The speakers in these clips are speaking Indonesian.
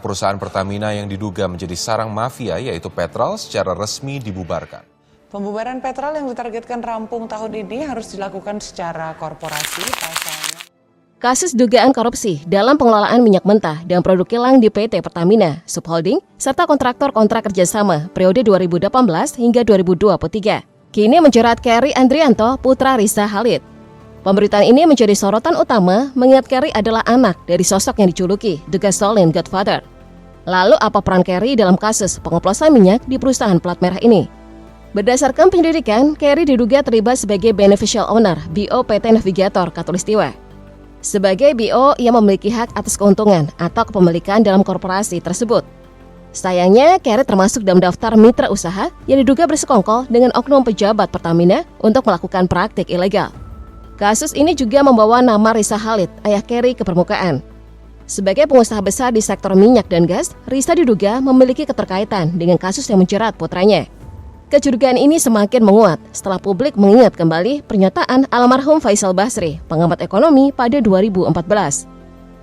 Perusahaan Pertamina yang diduga menjadi sarang mafia yaitu Petrol secara resmi dibubarkan. Pembubaran Petrol yang ditargetkan rampung tahun ini harus dilakukan secara korporasi pasalnya. Kasus dugaan korupsi dalam pengelolaan minyak mentah dan produk kilang di PT Pertamina, Subholding, serta kontraktor kontrak kerjasama periode 2018 hingga 2023. Kini menjerat Kerry Andrianto, putra Risa Khalid. Pemberitaan ini menjadi sorotan utama mengingat Kerry adalah anak dari sosok yang dijuluki The Gasoline Godfather. Lalu apa peran Kerry dalam kasus pengoplosan minyak di perusahaan plat merah ini? Berdasarkan penyelidikan, Kerry diduga terlibat sebagai beneficial owner BO PT Navigator Katulistiwa. Sebagai BO, ia memiliki hak atas keuntungan atau kepemilikan dalam korporasi tersebut. Sayangnya, Kerry termasuk dalam daftar mitra usaha yang diduga bersekongkol dengan oknum pejabat Pertamina untuk melakukan praktik ilegal. Kasus ini juga membawa nama Risa Khalid, ayah Kerry, ke permukaan. Sebagai pengusaha besar di sektor minyak dan gas, Risa diduga memiliki keterkaitan dengan kasus yang menjerat putranya. Kecurigaan ini semakin menguat setelah publik mengingat kembali pernyataan almarhum Faisal Basri, pengamat ekonomi, pada 2014.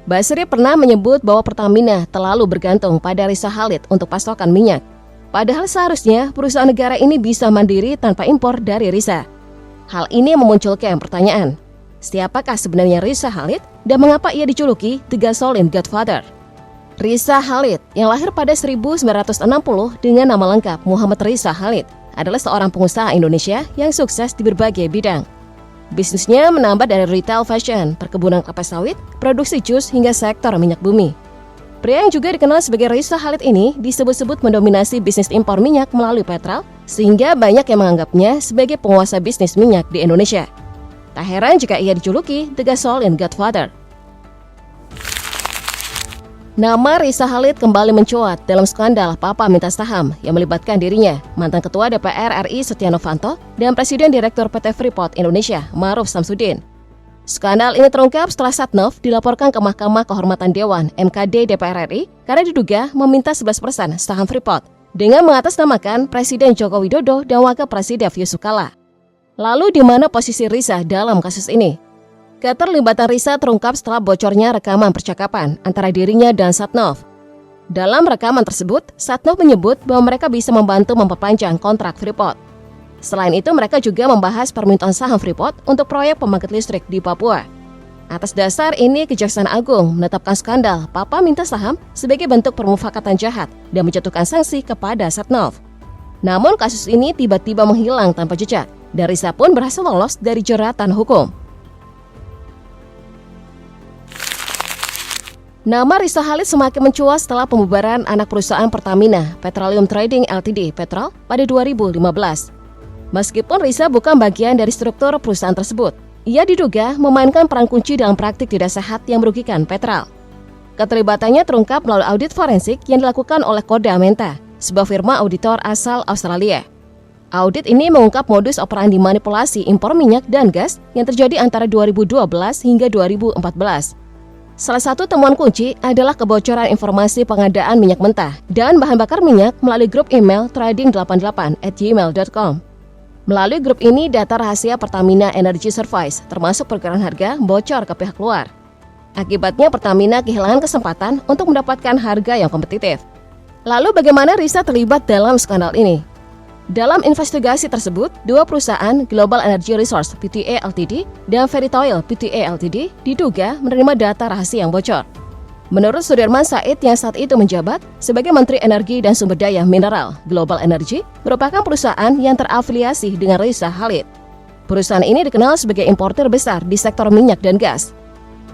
Basri pernah menyebut bahwa Pertamina terlalu bergantung pada Risa Khalid untuk pasokan minyak. Padahal seharusnya perusahaan negara ini bisa mandiri tanpa impor dari Risa. Hal ini memunculkan pertanyaan, siapakah sebenarnya Risa Khalid dan mengapa ia dijuluki The Gasoline Godfather? Risa Khalid yang lahir pada 1960 dengan nama lengkap Muhammad Risa Khalid adalah seorang pengusaha Indonesia yang sukses di berbagai bidang. Bisnisnya menambah dari retail fashion, perkebunan kelapa sawit, produksi jus hingga sektor minyak bumi. Pria yang juga dikenal sebagai Risa Khalid ini disebut-sebut mendominasi bisnis impor minyak melalui Petrol, sehingga banyak yang menganggapnya sebagai penguasa bisnis minyak di Indonesia. Tak heran jika ia dijuluki The Gasoline Godfather. Nama Risa Khalid kembali mencuat dalam skandal Papa Minta Saham yang melibatkan dirinya, mantan Ketua DPR RI Setia Novanto, dan Presiden Direktur PT Freeport Indonesia, Ma'ruf Samsudin. Skandal ini terungkap setelah Setnov dilaporkan ke Mahkamah Kehormatan Dewan (MKD) DPR RI karena diduga meminta 11% saham Freeport dengan mengatasnamakan Presiden Joko Widodo dan Wakil Presiden Yusuf Kala. Lalu di mana posisi Risa dalam kasus ini? Keterlibatan Risa terungkap setelah bocornya rekaman percakapan antara dirinya dan Setnov. Dalam rekaman tersebut, Setnov menyebut bahwa mereka bisa membantu memperpanjang kontrak Freeport. Selain itu, mereka juga membahas permintaan saham Freeport untuk proyek pembangkit listrik di Papua. Atas dasar ini, Kejaksaan Agung menetapkan skandal Papa Minta Saham sebagai bentuk permufakatan jahat dan menjatuhkan sanksi kepada Setnov. Namun kasus ini tiba-tiba menghilang tanpa jejak, dan Risa pun berhasil lolos dari jeratan hukum. Nama Risa Khalid semakin mencuat setelah pembubaran anak perusahaan Pertamina, Petroleum Trading Ltd, Petrol, pada 2015. Meskipun Risa bukan bagian dari struktur perusahaan tersebut, ia diduga memainkan peran kunci dalam praktik tidak sehat yang merugikan Petrol. Keterlibatannya terungkap melalui audit forensik yang dilakukan oleh Koda Menta, sebuah firma auditor asal Australia. Audit ini mengungkap modus operandi manipulasi impor minyak dan gas yang terjadi antara 2012 hingga 2014. Salah satu temuan kunci adalah kebocoran informasi pengadaan minyak mentah dan bahan bakar minyak melalui grup email trading88@gmail.com. Melalui grup ini, data rahasia Pertamina Energy Service, termasuk perkiraan harga, bocor ke pihak luar. Akibatnya Pertamina kehilangan kesempatan untuk mendapatkan harga yang kompetitif. Lalu bagaimana Risa terlibat dalam skandal ini? Dalam investigasi tersebut, dua perusahaan Global Energy Resource Pte Ltd dan Feritoil Pte Ltd diduga menerima data rahasia yang bocor. Menurut Sudirman Said yang saat itu menjabat sebagai Menteri Energi dan Sumber Daya Mineral, Global Energy merupakan perusahaan yang terafiliasi dengan Risa Khalid. Perusahaan ini dikenal sebagai importer besar di sektor minyak dan gas.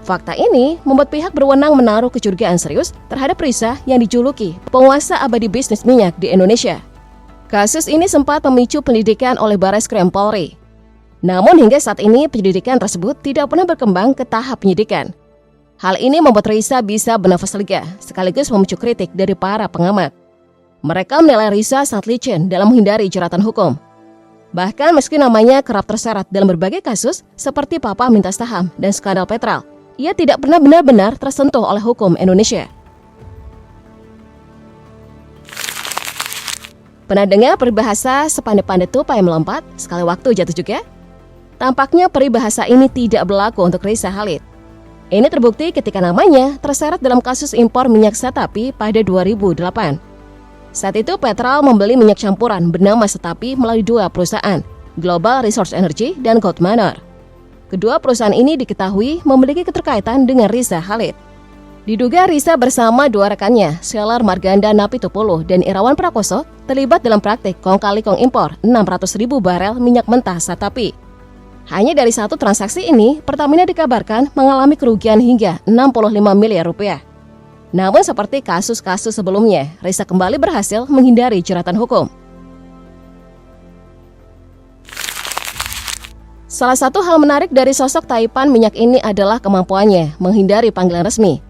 Fakta ini membuat pihak berwenang menaruh kecurigaan serius terhadap Risa yang dijuluki penguasa abadi bisnis minyak di Indonesia. Kasus ini sempat memicu penyelidikan oleh Barreskrim Polri. Namun hingga saat ini penyelidikan tersebut tidak pernah berkembang ke tahap penyidikan. Hal ini membuat Risa bisa bernafas lega, sekaligus memicu kritik dari para pengamat. Mereka menilai Risa sangat licin dalam menghindari jeratan hukum. Bahkan meski namanya kerap terseret dalam berbagai kasus seperti Papa Minta Saham dan skandal Petrol, ia tidak pernah benar-benar tersentuh oleh hukum Indonesia. Pernah dengar peribahasa sepandai-pandai tupai melompat, sekali waktu jatuh juga? Tampaknya peribahasa ini tidak berlaku untuk Risa Khalid. Ini terbukti ketika namanya terseret dalam kasus impor minyak Satapi pada 2008. Saat itu Petral membeli minyak campuran bernama Satapi melalui dua perusahaan, Global Resource Energy dan Gold Manor. Kedua perusahaan ini diketahui memiliki keterkaitan dengan Riza Khalid. Diduga Riza bersama dua rekannya, Seller Marganda Napitupulu dan Irawan Prakoso, terlibat dalam praktik kong-kali-kong impor 600.000 barel minyak mentah Satapi. Hanya dari satu transaksi ini, Pertamina dikabarkan mengalami kerugian hingga 65 miliar rupiah. Namun seperti kasus-kasus sebelumnya, Riza kembali berhasil menghindari jeratan hukum. Salah satu hal menarik dari sosok Taipan minyak ini adalah kemampuannya menghindari panggilan resmi.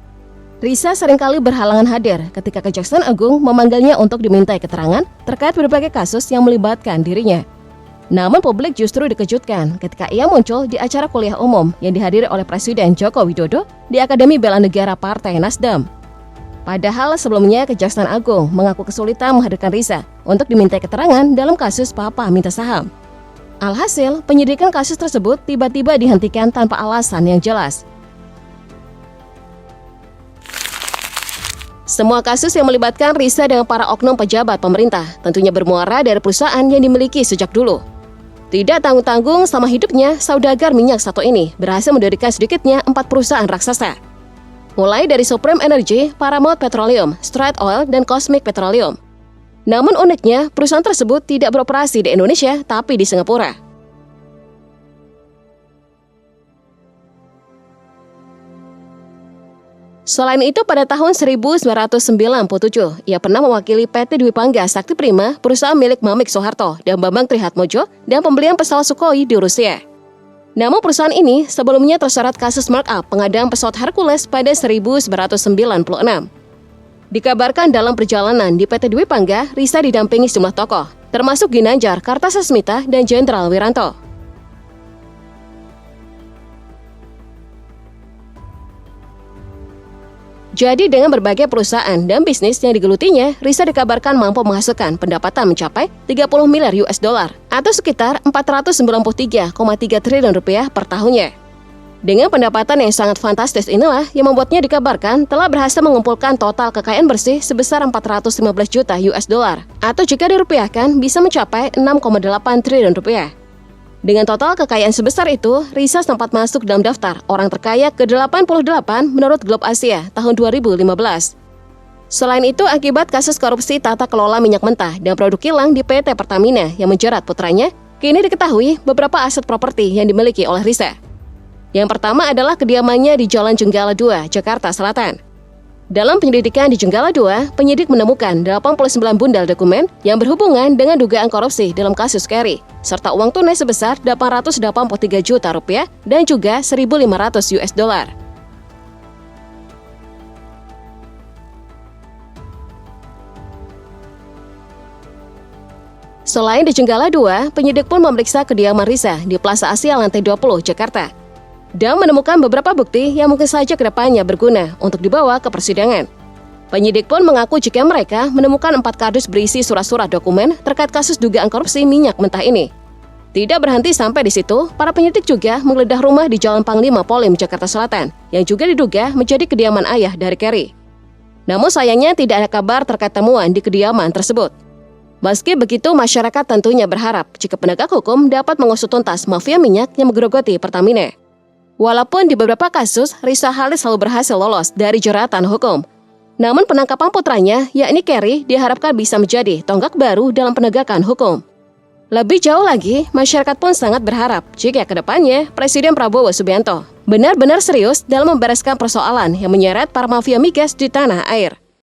Riza seringkali berhalangan hadir ketika Kejaksaan Agung memanggilnya untuk dimintai keterangan terkait berbagai kasus yang melibatkan dirinya. Namun publik justru dikejutkan ketika ia muncul di acara kuliah umum yang dihadiri oleh Presiden Joko Widodo di Akademi Bela Negara Partai Nasdem. Padahal sebelumnya Kejaksaan Agung mengaku kesulitan menghadirkan Riza untuk dimintai keterangan dalam kasus Papa minta saham. Alhasil, penyidikan kasus tersebut tiba-tiba dihentikan tanpa alasan yang jelas. Semua kasus yang melibatkan Riza dengan para oknum pejabat pemerintah tentunya bermuara dari perusahaan yang dimiliki sejak dulu. Tidak tanggung-tanggung selama hidupnya, saudagar minyak satu ini berhasil mendirikan sedikitnya 4 perusahaan raksasa. Mulai dari Supreme Energy, Paramount Petroleum, Stride Oil, dan Cosmic Petroleum. Namun uniknya, perusahaan tersebut tidak beroperasi di Indonesia tapi di Singapura. Selain itu, pada tahun 1997, ia pernah mewakili PT Dwi Pangga Sakti Prima, perusahaan milik Mamik Soeharto dan Bambang Trihatmojo, dan pembelian pesawat Sukhoi di Rusia. Namun perusahaan ini sebelumnya terseret kasus markup pengadaan pesawat Hercules pada 1996. Dikabarkan dalam perjalanan di PT Dwi Pangga, Riza didampingi sejumlah tokoh, termasuk Ginanjar, Kartasasmita, dan Jenderal Wiranto. Jadi dengan berbagai perusahaan dan bisnis yang digelutinya, Riza dikabarkan mampu menghasilkan pendapatan mencapai 30 miliar US dollar atau sekitar 493,3 triliun rupiah per tahunnya. Dengan pendapatan yang sangat fantastis inilah yang membuatnya dikabarkan telah berhasil mengumpulkan total kekayaan bersih sebesar 415 juta US dollar atau jika dirupiahkan bisa mencapai 6,8 triliun rupiah. Dengan total kekayaan sebesar itu, Riza sempat masuk dalam daftar orang terkaya ke-88 menurut Globe Asia tahun 2015. Selain itu, akibat kasus korupsi tata kelola minyak mentah dan produk kilang di PT Pertamina yang menjerat putranya, kini diketahui beberapa aset properti yang dimiliki oleh Riza. Yang pertama adalah kediamannya di Jalan Jenggala 2, Jakarta Selatan. Dalam penyelidikan di Jenggala 2, penyidik menemukan 89 bundel dokumen yang berhubungan dengan dugaan korupsi dalam kasus Kerry, serta uang tunai sebesar 883 juta rupiah dan juga 1.500 US dollar. Selain di Jenggala 2, penyidik pun memeriksa kediaman Riza di Plaza Asia lantai 20, Jakarta, dan menemukan beberapa bukti yang mungkin saja kedepannya berguna untuk dibawa ke persidangan. Penyidik pun mengaku jika mereka menemukan 4 kardus berisi surat-surat dokumen terkait kasus dugaan korupsi minyak mentah ini. Tidak berhenti sampai di situ, para penyidik juga menggeledah rumah di Jalan Panglima Polim, Jakarta Selatan, yang juga diduga menjadi kediaman ayah dari Kerry. Namun sayangnya tidak ada kabar terkait temuan di kediaman tersebut. Meski begitu, masyarakat tentunya berharap jika penegak hukum dapat mengusut tuntas mafia minyak yang menggerogoti Pertamina. Walaupun di beberapa kasus, Riza Khalid selalu berhasil lolos dari jeratan hukum. Namun penangkapan putranya, yakni Kerry, diharapkan bisa menjadi tonggak baru dalam penegakan hukum. Lebih jauh lagi, masyarakat pun sangat berharap jika ke depannya Presiden Prabowo Subianto benar-benar serius dalam membereskan persoalan yang menyeret para mafia migas di tanah air.